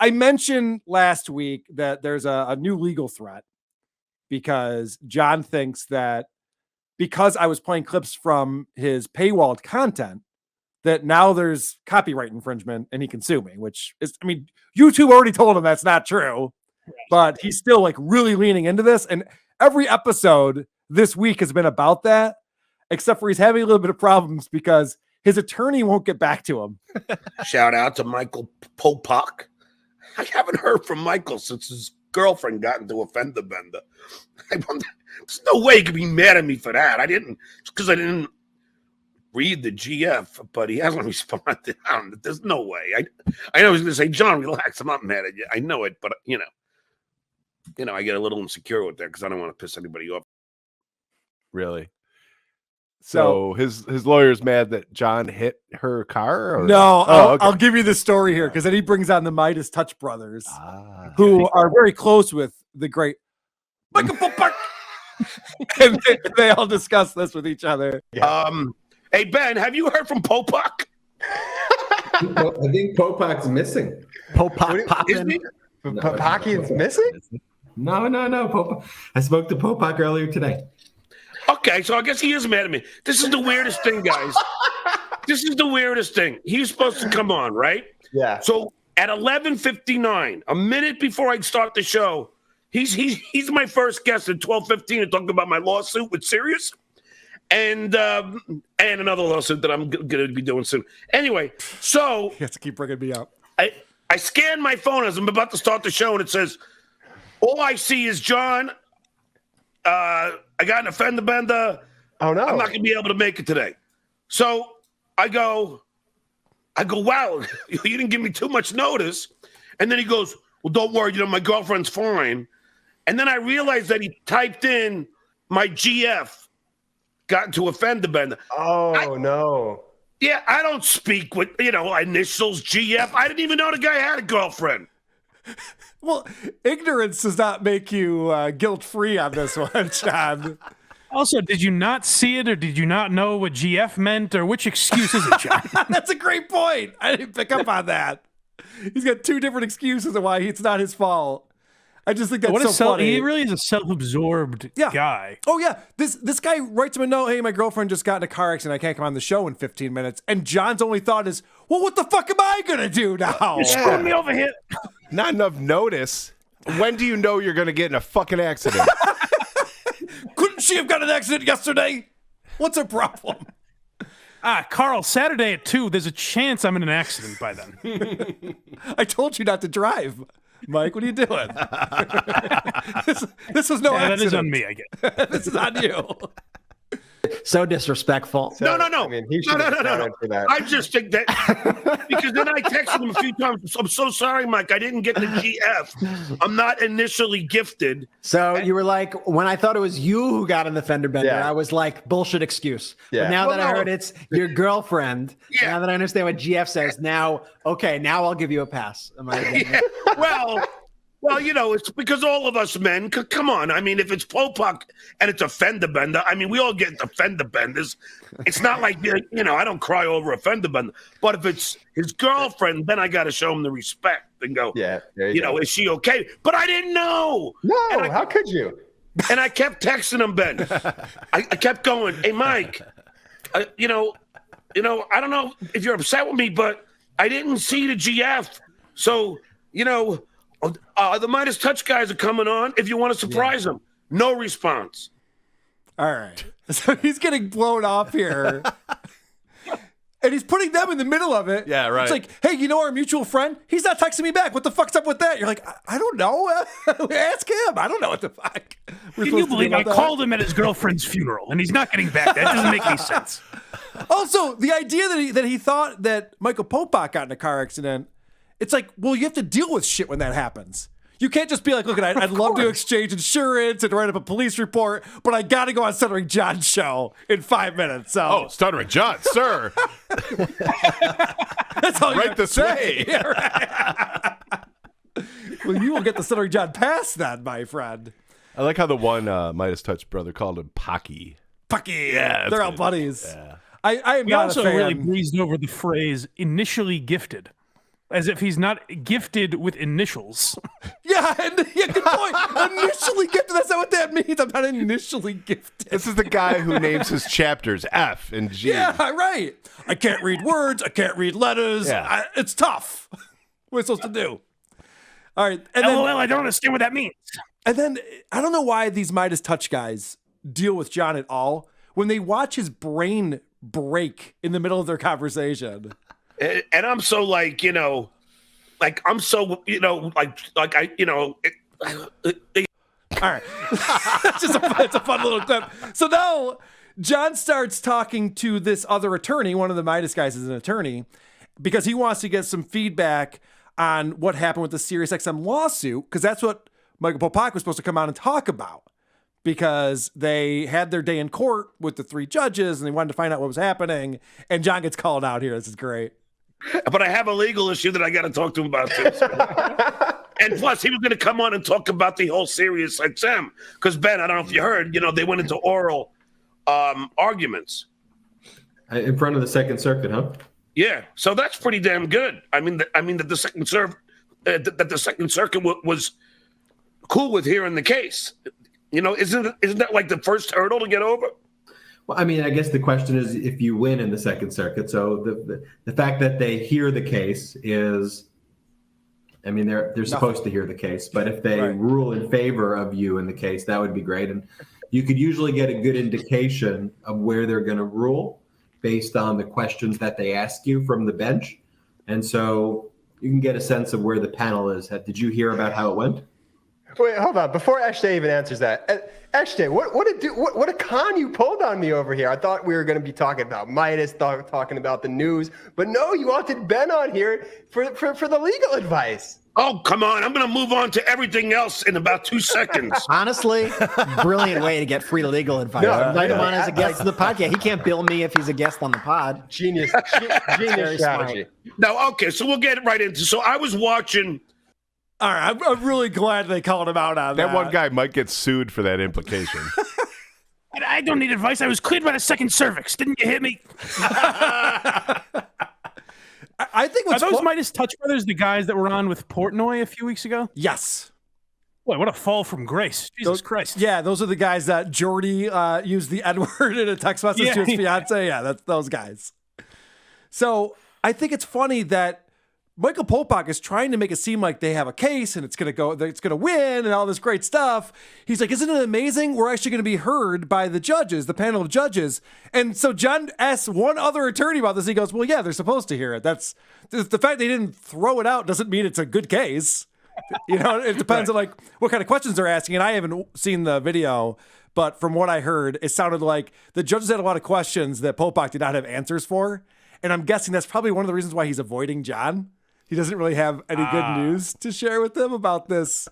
I mentioned last week that there's a new legal threat because John thinks that because I was playing clips from his paywalled content, that now there's copyright infringement and he can sue me, which is, I mean, YouTube already told him that's not true, but he's still like really leaning into this. And every episode this week has been about that, except for he's having a little bit of problems because his attorney won't get back to him. Shout out to Michael Popak. I haven't heard from Michael since his girlfriend got into a fender bender. There's no way he could be mad at me for that. Because I didn't read the GF, but he hasn't responded. There's no way. I know he's going to say, John, relax. I'm not mad at you. I know it, but I get a little insecure with that because I don't want to piss anybody off. Really? So his lawyer's mad that John hit her car? Or? No, I'll give you the story here because then he brings on the Midas Touch brothers, who are very close with the great Michael Popak. And they all discuss this with each other. Yeah. Hey, Ben, have you heard from Popak? I think Popak's missing. Popak is missing? No. Popak. I spoke to Popak earlier today. Okay, so I guess he is mad at me. This is the weirdest thing, guys. This is the weirdest thing. He's supposed to come on, right? Yeah. So at 11:59, a minute before I start the show, he's my first guest at 12:15 and talking about my lawsuit with Sirius and another lawsuit that I'm going to be doing soon. Anyway, so you have to keep bringing me up. I scan my phone as I'm about to start the show, and it says, all I see is John. I got an fender bender. Oh, no. I'm not going to be able to make it today. So I go, wow, you didn't give me too much notice. And then he goes, well, don't worry, my girlfriend's fine. And then I realized that he typed in my GF, got into a fender bender. Oh, no. Yeah, I don't speak with, initials, GF. I didn't even know the guy had a girlfriend. Well, ignorance does not make you guilt-free on this one, John. Also, did you not see it, or did you not know what GF meant, or which excuse is it, John? That's a great point. I didn't pick up on that. He's got two different excuses of why it's not his fault. I just think that's so funny. He really is a self-absorbed guy. Oh, yeah. This guy writes him a note, hey, my girlfriend just got in a car accident. I can't come on the show in 15 minutes. And John's only thought is, well, what the fuck am I going to do now? You're screwing me over here. Not enough notice. When do you know you're going to get in a fucking accident? Couldn't she have got an accident yesterday? What's her problem? Carl, Saturday at 2, there's a chance I'm in an accident by then. I told you not to drive. Mike, what are you doing? this was no accident. That is on me, I guess. This is on you. So disrespectful. No. I mean, he should have accounted for that. I just think that because then I texted him a few times. I'm so sorry, Mike. I didn't get the GF. I'm not initially gifted. So you were like, when I thought it was you who got in the fender bender, I was like, bullshit excuse. Yeah. But now that I heard it's your girlfriend, now that I understand what GF says, now I'll give you a pass. Well, it's because all of us men, come on. I mean, if it's Popak and it's a fender bender, I mean, we all get into fender benders. It's not like, I don't cry over a fender bender. But if it's his girlfriend, then I got to show him the respect and go, is she okay? But I didn't know. No, how could you? And I kept texting him, Ben. I kept going, hey, Mike, I don't know if you're upset with me, but I didn't see the GF. So, the Midas Touch guys are coming on if you want to surprise them. No response. All right. So he's getting blown off here. And he's putting them in the middle of it. Yeah, right. It's like, hey, our mutual friend? He's not texting me back. What the fuck's up with that? You're like, I don't know. Ask him. I don't know what the fuck. Can you believe I called him at his girlfriend's funeral and he's not getting back? That doesn't make any sense. Also, the idea that he thought that Michael Popak got in a car accident, it's like, well, you have to deal with shit when that happens. You can't just be like, look, I'd love to exchange insurance and write up a police report, but I got to go on Stuttering John's show in 5 minutes. So, Stuttering John, sir. That's all you right have to to say. Yeah, right. Well, you will get the Stuttering John pass then, my friend. I like how the one Midas Touch brother called him Pocky. Pocky. Yeah, they're all buddies. Yeah. I am We not also a fan. really breezed over the phrase initially gifted. As if he's not gifted with initials. Yeah, good point. Initially gifted. That's not what that means. I'm not initially gifted. This is the guy who names his chapters F and G. Yeah, right. I can't read words. I can't read letters. Yeah. It's tough. What am I supposed to do? All right. And LOL, then, I don't understand what that means. and then I don't know why these Midas Touch guys deal with John at all when they watch his brain break in the middle of their conversation. And I'm so like, I'm so, like I, All right. It's a fun little clip. So now John starts talking to this other attorney. One of the Midas guys is an attorney because he wants to get some feedback on what happened with the SiriusXM lawsuit, because that's what Michael Popak was supposed to come out and talk about, because they had their day in court with the 3 judges and they wanted to find out what was happening. And John gets called out here. This is great. But I have a legal issue that I got to talk to him about too. And plus, he was going to come on and talk about the whole Sirius XM. Because Ben, I don't know if you heard, they went into oral arguments In front of the Second Circuit, huh? Yeah, so that's pretty damn good. I mean that the Second Circuit was cool with hearing the case. Isn't that like the first hurdle to get over? Well, I mean, I guess the question is if you win in the Second Circuit. So the fact that they hear the case is, I mean, they're supposed to hear the case, but if they rule in favor of you in the case, that would be great. And you could usually get a good indication of where they're going to rule based on the questions that they ask you from the bench. And so you can get a sense of where the panel is. Did you hear about how it went? Wait, hold on. Before Eshte even answers that, Eshte, what a con you pulled on me over here. I thought we were going to be talking about Midas, talking about the news, but no, you wanted Ben on here for the legal advice. Oh, come on. I'm going to move on to everything else in about 2 seconds. Honestly, brilliant way to get free legal advice. Invite him on as a guest of the podcast. He can't bill me if he's a guest on the pod. Genius strategy. No, okay, so we'll get right into. So I was watching. All right, I'm really glad they called him out on that. That one guy might get sued for that implication. I don't need advice. I was cleared by the second cervix. Didn't you hit me? I think are those Midas Touch Brothers the guys that were on with Portnoy a few weeks ago? Yes. Boy, what a fall from grace. Jesus Christ. Yeah, those are the guys that Jordy used the N-word in a text message to his fiance. Yeah, that's those guys. So I think it's funny that Michael Popak is trying to make it seem like they have a case and it's going to win and all this great stuff. He's like, isn't it amazing? We're actually going to be heard by the judges, the panel of judges. And so John asks one other attorney about this. He goes, well, yeah, they're supposed to hear it. That's the fact they didn't throw it out doesn't mean it's a good case. It depends on like what kind of questions they're asking. And I haven't seen the video, but from what I heard, it sounded like the judges had a lot of questions that Popak did not have answers for. And I'm guessing that's probably one of the reasons why he's avoiding John. He doesn't really have any good news to share with them about this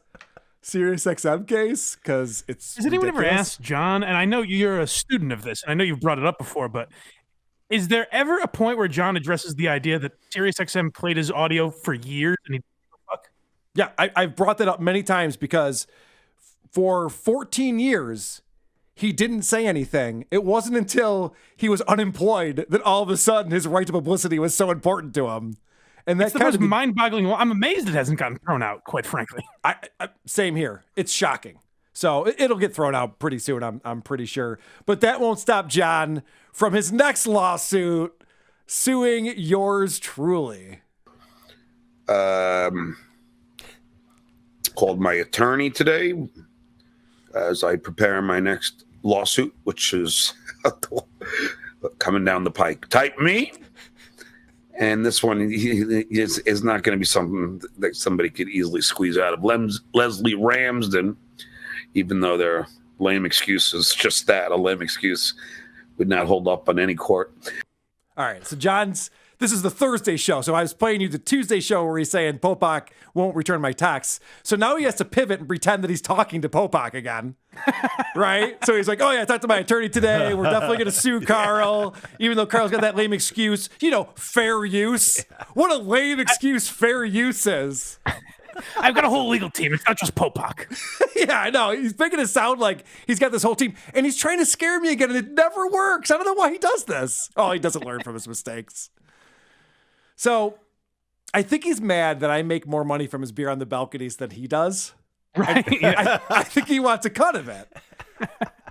SiriusXM case because it's. Has anyone ever asked John? And I know you're a student of this, and I know you've brought it up before, but is there ever a point where John addresses the idea that SiriusXM played his audio for years and he didn't give a fuck? Yeah, I've brought that up many times because for 14 years he didn't say anything. It wasn't until he was unemployed that all of a sudden his right to publicity was so important to him. And that's the most mind-boggling. I'm amazed it hasn't gotten thrown out, quite frankly. Same here. It's shocking. So it'll get thrown out pretty soon, I'm pretty sure. But that won't stop John from his next lawsuit, suing yours truly. Called my attorney today as I prepare my next lawsuit, which is coming down the pike. Type me. And this one is not going to be something that somebody could easily squeeze out of. Leslie Ramsden, even though their lame excuses, just that, a lame excuse, would not hold up on any court. All right, so this is the Thursday show. So I was playing you the Tuesday show where he's saying Popak won't return my text. So now he has to pivot and pretend that he's talking to Popak again. Right? So he's like, oh yeah, I talked to my attorney today. We're definitely going to sue Carl, even though Carl's got that lame excuse. Fair use. What a lame excuse fair use is. I've got a whole legal team. It's not just Popak. Yeah, I know. He's making it sound like he's got this whole team, and he's trying to scare me again, and it never works. I don't know why he does this. Oh, he doesn't learn from his mistakes. So I think he's mad that I make more money from his beer on the balconies than he does. Right. Yeah. I think he wants a cut of it.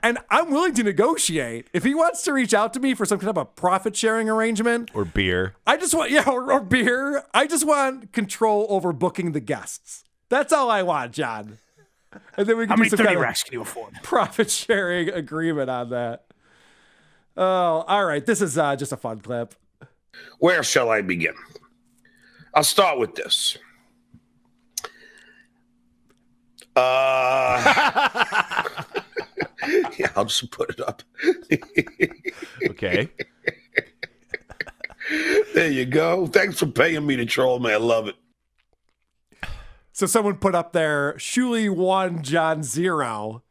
And I'm willing to negotiate. If he wants to reach out to me for some kind of a profit sharing arrangement Or beer. I just want, or beer. I just want control over booking the guests. That's all I want, John. And then we can How do many some 30 kind of racks can you afford? profit sharing agreement on that. Oh, all right. This is just a fun clip. Where shall I begin? I'll start with this. Yeah, I'll just put it up. Okay. There you go. Thanks for paying me to troll me. I love it. So someone put up there, Shuli 1, John 0,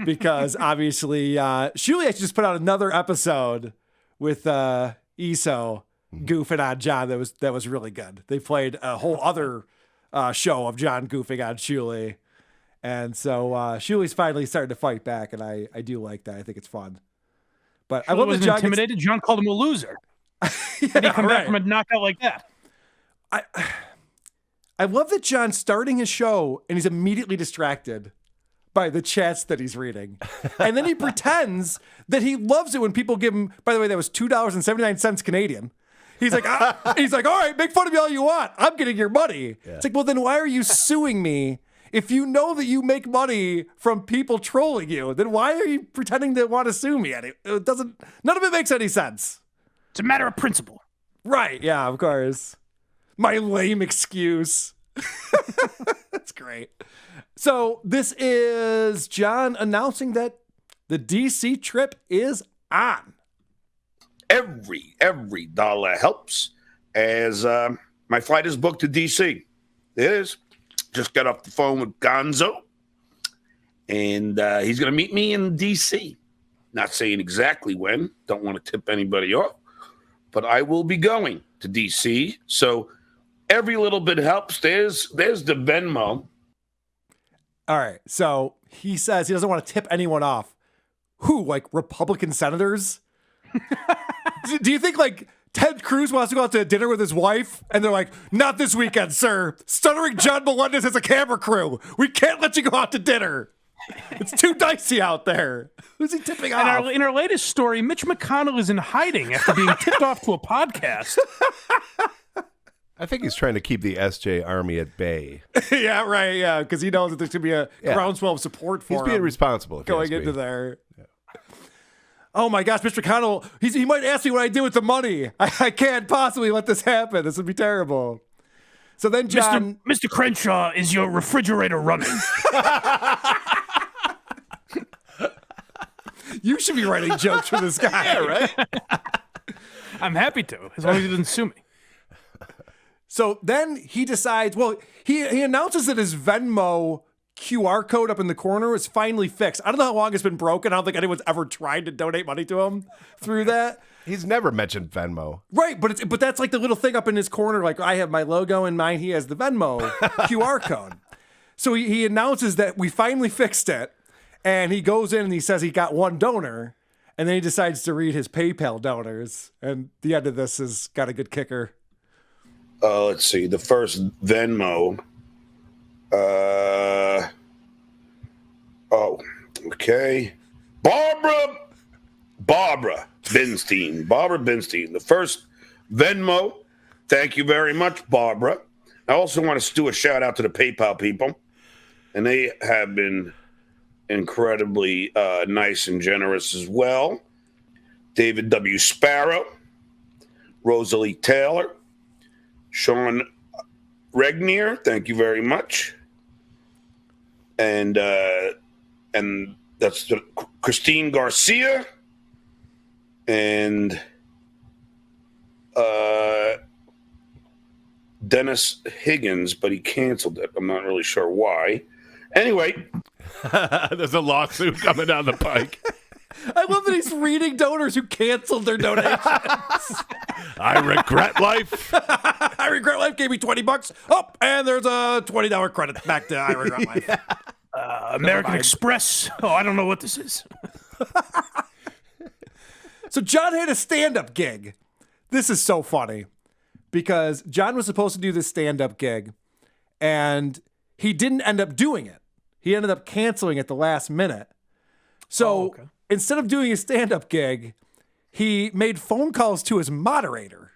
because obviously Shuli actually just put out another episode with Iso goofing on John that was really good. They played a whole other show of John goofing on Shuli. And so Shuli's finally starting to fight back, and I do like that. I think it's fun. But I love that John intimidated. John called him a loser. Yeah, and he come back from a knockout like that. I love that John's starting his show and he's immediately distracted by the chats that he's reading. And then he pretends that he loves it when people give him, by the way, that was $2.79 Canadian. He's like, all right, make fun of me all you want. I'm getting your money. Yeah. It's like, well, then why are you suing me? If you know that you make money from people trolling you, then why are you pretending to want to sue me? It doesn't, none of it makes any sense. It's a matter of principle. Right. Yeah, of course. My lame excuse. That's great. So this is John announcing that the DC trip is on. Every dollar helps, as my flight is booked to DC. It is. Just got off the phone with Gonzo, and he's going to meet me in DC. Not saying exactly when. Don't want to tip anybody off. But I will be going to DC, so every little bit helps. There's the Venmo. All right, so he says he doesn't want to tip anyone off. Who, like Republican senators? Do you think like Ted Cruz wants to go out to dinner with his wife, and they're like, "Not this weekend, sir. Stuttering John Melendez has a camera crew. We can't let you go out to dinner. It's too dicey out there." Who's he tipping off? In our latest story, Mitch McConnell is in hiding after being tipped off to a podcast. I think he's trying to keep the SJ Army at bay. Yeah, right. Yeah, because he knows that there's going to be a groundswell of support for him. He's being responsible. Going into there. Yeah. Oh my gosh, Mr. McConnell, he might ask me what I do with the money. I can't possibly let this happen. This would be terrible. So then John... Mr. Crenshaw, is your refrigerator running? You should be writing jokes for this guy. Yeah, right? I'm happy to, as long as he doesn't sue me. So then he decides, well, he announces that his Venmo QR code up in the corner is finally fixed. I don't know how long it's been broken. I don't think anyone's ever tried to donate money to him through that. He's never mentioned Venmo. Right, but that's like the little thing up in his corner. Like I have my logo and mine. He has the Venmo QR code. So he announces that we finally fixed it. And he goes in and he says he got one donor. And then he decides to read his PayPal donors. And the end of this has got a good kicker. Let's see. The first Venmo. Okay. Barbara Binstein. The first Venmo. Thank you very much, Barbara. I also want to do a shout out to the PayPal people. And they have been incredibly nice and generous as well. David W. Sparrow, Rosalie Taylor, Sean Regnier, thank you very much. And that's Christine Garcia and Dennis Higgins, but he canceled it. I'm not really sure why. Anyway. There's a lawsuit coming down the pike. I love that he's reading donors who canceled their donations. I regret life. I regret life gave me $20. Oh, and there's a $20 credit back to I regret life. American Express. Oh, I don't know what this is. So John had a stand-up gig. This is so funny. because John was supposed to do this stand-up gig, and he didn't end up doing it. He ended up canceling at the last minute. So instead of doing a stand-up gig, he made phone calls to his moderator.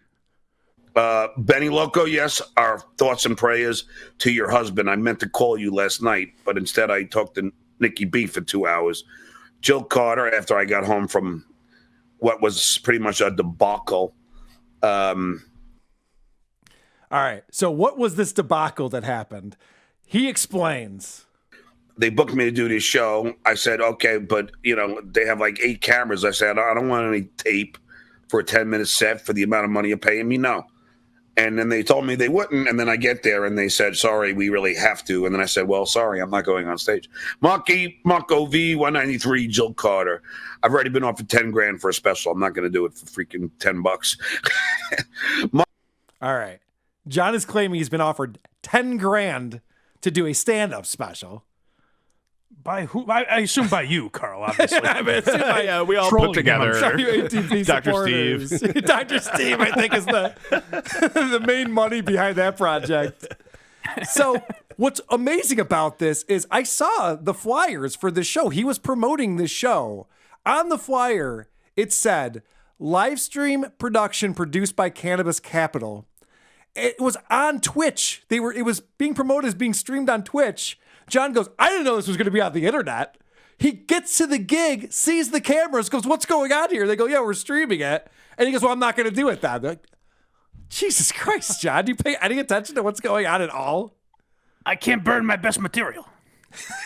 Benny Loco, yes, our thoughts and prayers to your husband. I meant to call you last night, but instead I talked to Nikki B for 2 hours. Jill Carter, after I got home from what was pretty much a debacle. All right, so what was this debacle that happened? He explains. They booked me to do this show. I said, okay, but, they have like 8 cameras. I said, I don't want any tape for a 10-minute set for the amount of money you're paying me. No. And then they told me they wouldn't. And then I get there and they said, sorry, we really have to. And then I said, well, sorry, I'm not going on stage. Mark O.V., 193, Jill Carter. I've already been offered $10,000 for a special. I'm not going to do it for freaking $10. All right. John is claiming he's been offered $10,000 to do a stand-up special. By who? I assume by you, Carl, obviously. Yeah, we all put together. Dr. Steve. Dr. Steve, I think, is the main money behind that project. So what's amazing about this is I saw the flyers for this show. He was promoting this show. On the flyer, it said, live stream production produced by Cannabis Capital. It was on Twitch. It was being promoted as being streamed on Twitch. John goes, I didn't know this was going to be on the internet. He gets to the gig, sees the cameras, goes, what's going on here? They go, yeah, we're streaming it. And he goes, well, I'm not going to do it then. They're like, Jesus Christ, John, do you pay any attention to what's going on at all? I can't burn my best material.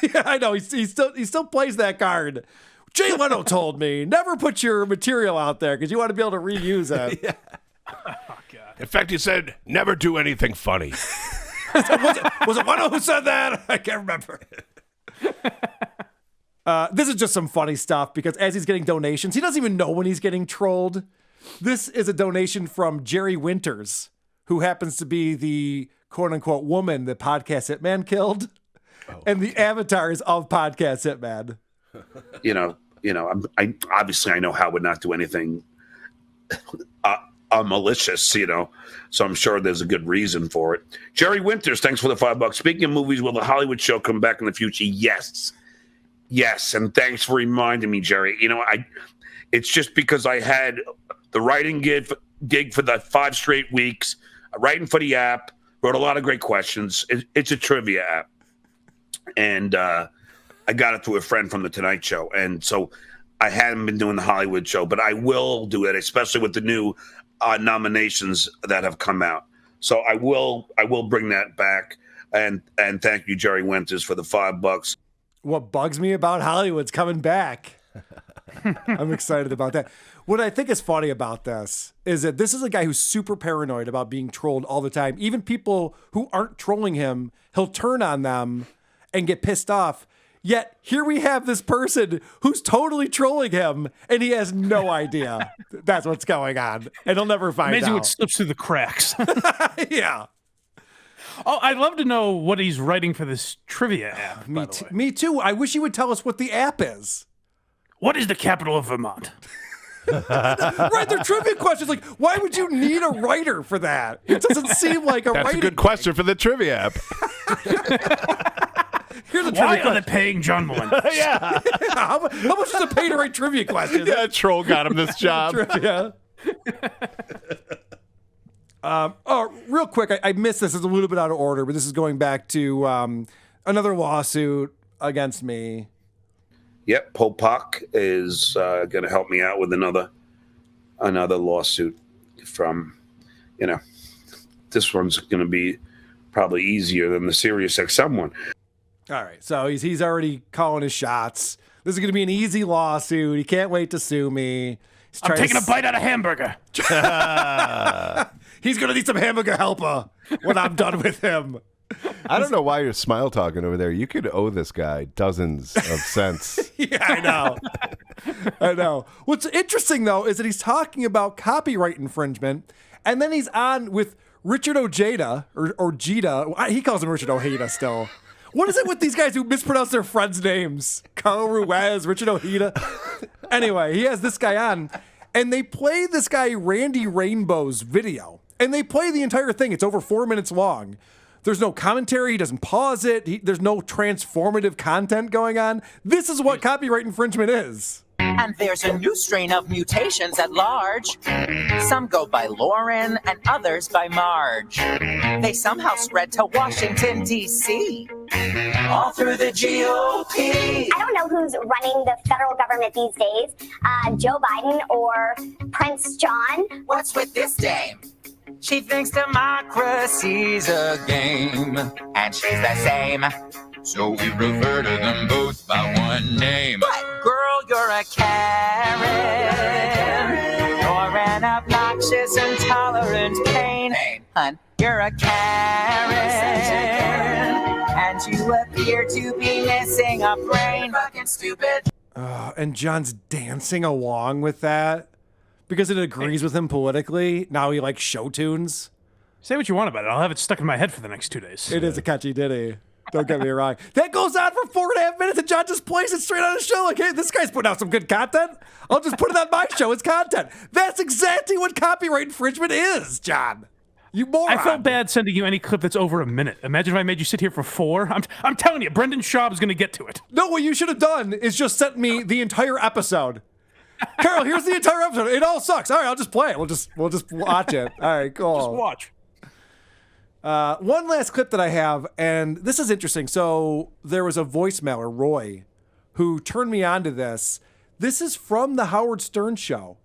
Yeah, I know. He still plays that card. Jay Leno told me, never put your material out there because you want to be able to reuse it. Yeah. Oh, God. In fact, he said, never do anything funny. Was it Leno who said that? I can't remember. This is just some funny stuff because as he's getting donations, he doesn't even know when he's getting trolled. This is a donation from Jerry Winters, who happens to be the quote-unquote woman that Podcast Hitman killed, and the avatars of Podcast Hitman. I obviously know Howard would not do anything malicious, so I'm sure there's a good reason for it. Jerry Winters, thanks for the $5. Speaking of movies, will the Hollywood show come back in the future? Yes, and thanks for reminding me, Jerry. It's just because I had the writing gig for the 5 straight weeks, writing for the app, wrote a lot of great questions. It's a trivia app, and I got it through a friend from the Tonight Show, and so I hadn't been doing the Hollywood show, but I will do it, especially with the new nominations that have come out. So I will bring that back. And thank you, Jerry Winters, for the $5. What bugs me about Hollywood's coming back. I'm excited about that. What I think is funny about this is that this is a guy who's super paranoid about being trolled all the time. Even people who aren't trolling him, he'll turn on them and get pissed off. Yet here we have this person who's totally trolling him, and he has no idea that's what's going on, and he'll never find Amazing out. what slips through the cracks. Yeah. Oh, I'd love to know what he's writing for this trivia app. Me too. I wish he would tell us what the app is. What is the capital of Vermont? Right, they're trivia questions. Like, why would you need a writer for that? It doesn't seem like That's a good question for the trivia app. Here's a Why trivia are they paying John Melendez? Yeah. How much does it pay to write trivia questions? Yeah, troll got him this job. Trivia. Real quick, I missed this. It's a little bit out of order, but this is going back to another lawsuit against me. Yep, Popak is going to help me out with another lawsuit from, this one's going to be probably easier than the Sirius XM one. All right, so he's already calling his shots. This is going to be an easy lawsuit. He can't wait to sue me. I'm taking a bite out of hamburger. He's going to need some hamburger helper when I'm done with him. I don't know why you're smile talking over there. You could owe this guy dozens of cents. Yeah, I know. What's interesting, though, is that he's talking about copyright infringement, and then he's on with Richard Ojeda, or Jeda. He calls him Richard Ojeda still. What is it with these guys who mispronounce their friends' names? Carl Ruiz, Richard Ojeda. Anyway, he has this guy on, and they play this guy Randy Rainbow's video. And they play the entire thing. It's over 4 minutes long. There's no commentary. He doesn't pause it. There's no transformative content going on. This is what copyright infringement is. And there's a new strain of mutations at large. Some go by Lauren and others by Marge. They somehow spread to Washington, D.C. All through the GOP. I don't know who's running the federal government these days, Joe Biden or Prince John. What's with this dame? She thinks democracy's a game, and she's the same. So we refer to them both by one name. But girl, you're a Karen. You're an obnoxious, intolerant pain. Hun, you're a Karen. And you appear to be missing a brain. Fucking stupid. And John's dancing along with that because it agrees with him politically. Now he likes show tunes. Say what you want about it. I'll have it stuck in my head for the next 2 days. It is a catchy ditty. Don't get me wrong. That goes on for 4.5 minutes and John just plays it straight on his show. Like, hey, this guy's putting out some good content. I'll just put it on my show. It's content. That's exactly what copyright infringement is, John. You moron. I felt bad sending you any clip that's over a minute. Imagine if I made you sit here for 4. I'm telling you, Brendan Schaub is going to get to it. No, what you should have done is just sent me the entire episode. Carol, here's the entire episode. It all sucks. All right, I'll just play it. We'll just watch it. All right, cool. Just watch. One last clip that I have, and this is interesting. So there was a voicemailer, Roy, who turned me on to this. This is from the Howard Stern show,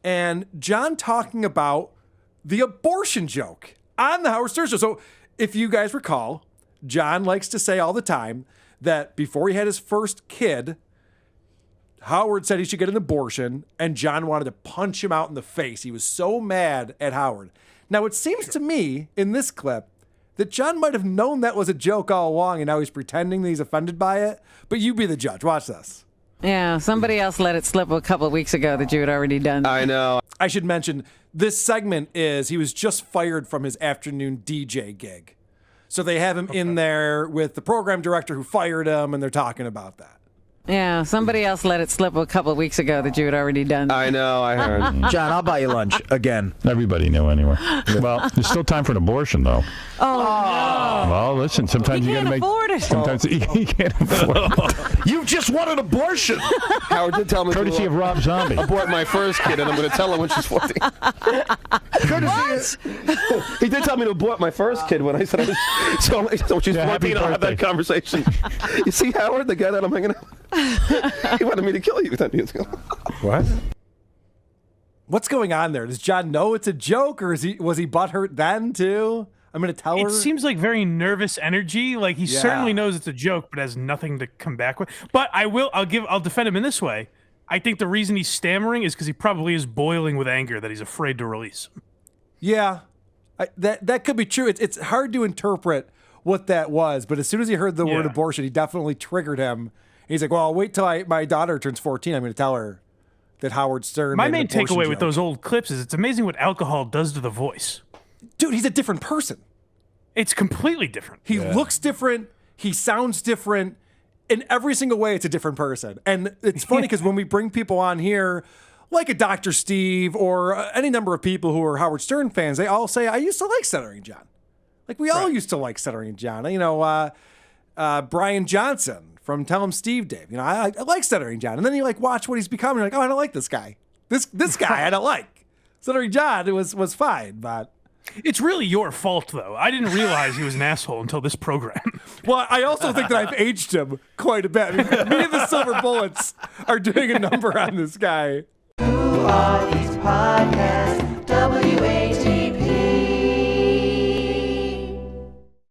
and John talking about the abortion joke on the Howard Stern show. So if you guys recall, John likes to say all the time that before he had his first kid, Howard said he should get an abortion, and John wanted to punch him out in the face. He was so mad at Howard. Now, it seems to me in this clip that John might have known that was a joke all along, and now he's pretending that he's offended by it. But you be the judge. Watch this. Yeah, somebody else let it slip a couple of weeks ago that you had already done. I know. I should mention, this segment is he was just fired from his afternoon DJ gig. So they have him in there with the program director who fired him, and they're talking about that. Yeah, somebody else let it slip a couple of weeks ago that you had already done. I know, I heard. John, I'll buy you lunch again. Everybody knew anyway. Well, there's still time for an abortion, though. Oh, no. Well, listen, sometimes you gotta make. Afford it. Sometimes you can't afford it. You just want an abortion. Howard did tell me Courtesy of Rob Zombie. Abort my first kid, and I'm going to tell her when she's 14. He did tell me to abort my first kid when I said I was. So she's 14, I'll have that conversation. You see, Howard, the guy that I'm hanging out with? He wanted me to kill you 10 years ago. What? What's going on there? Does John know it's a joke, or was he butthurt then too? I'm going to tell her. It seems like very nervous energy. Like he certainly knows it's a joke, but has nothing to come back with. But I'll defend him in this way. I think the reason he's stammering is because he probably is boiling with anger that he's afraid to release. Yeah, that could be true. It's hard to interpret what that was, but as soon as he heard the word abortion, he definitely triggered him. He's like, well, I'll wait till my daughter turns 14. I'm going to tell her that Howard Stern. My main takeaway with those old clips is it's amazing what alcohol does to the voice. Dude, he's a different person. It's completely different. He looks different. He sounds different. In every single way, it's a different person. And it's funny because when we bring people on here, like a Dr. Steve or any number of people who are Howard Stern fans, they all say, I used to like Stuttering John. Like we all used to like Stuttering John. You know, Brian Johnson from Tell Him Steve Dave. You know, I like Stuttering John. And then you like watch what he's becoming. You're like, oh, I don't like this guy. This guy I don't like. Stuttering John was fine, but it's really your fault though. I didn't realize he was an asshole until this program. Well, I also think that I've aged him quite a bit. I mean, me and the Silver Bullets are doing a number on this guy. Who are these podcasts?